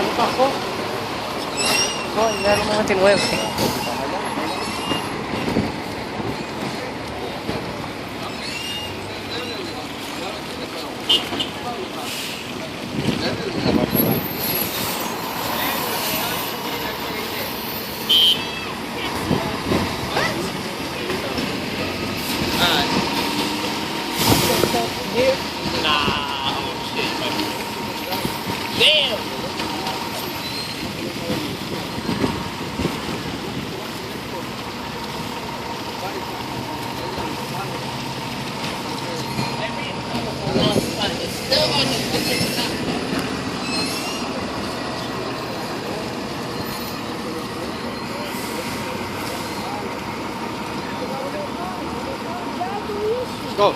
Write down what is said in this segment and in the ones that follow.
Ano pa ako? Oh, meron mga 19. Go.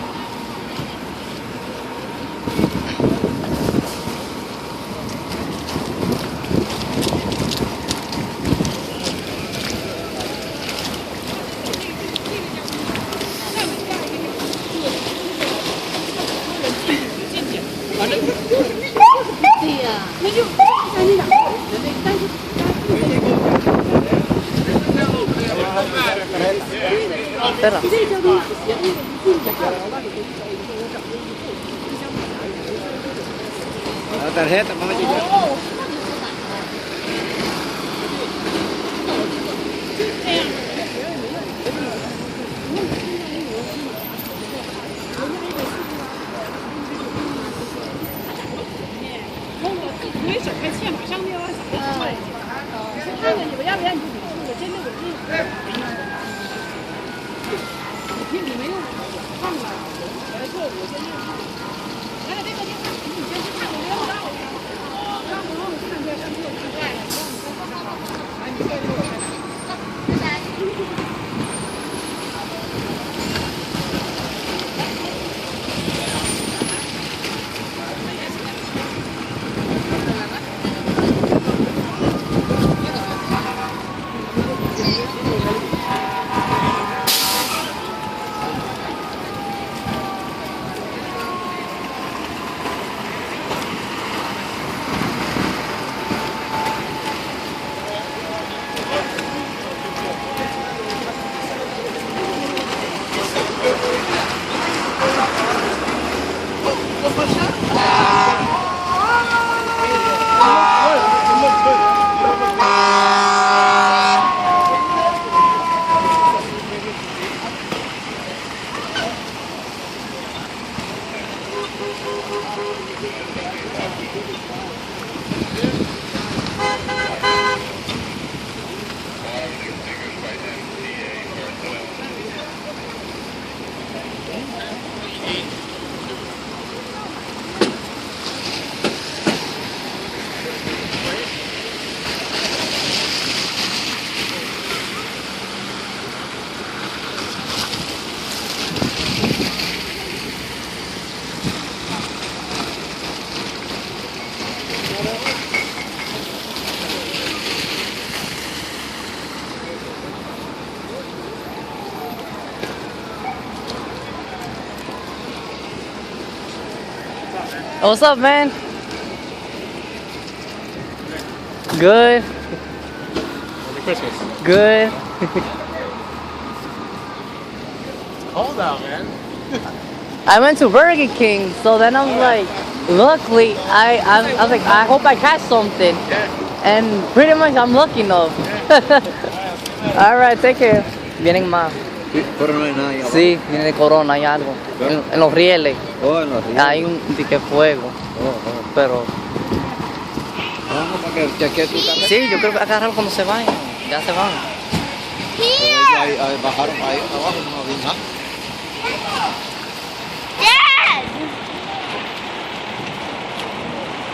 Espera. La tarjeta, vamos a llegar. What's up, man? Good. Merry Christmas. Good. Hold out, man. I went to Burger King, so then I'm like, luckily, I was like, I hope I catch something. Yeah. And pretty much I'm lucky enough. Alright, take care. Vienen más. Sí, pero no hay nada ahí abajo. Sí, viene de Corona, hay algo. En los rieles. Oh, en los ríos. Hay un pique fuego. Oh. Pero Vamos para que chequee tu carrera. sí, yo creo que agarrarlo cuando se vayan. Ya se van. Ahí bajaron ahí abajo, no vi nada.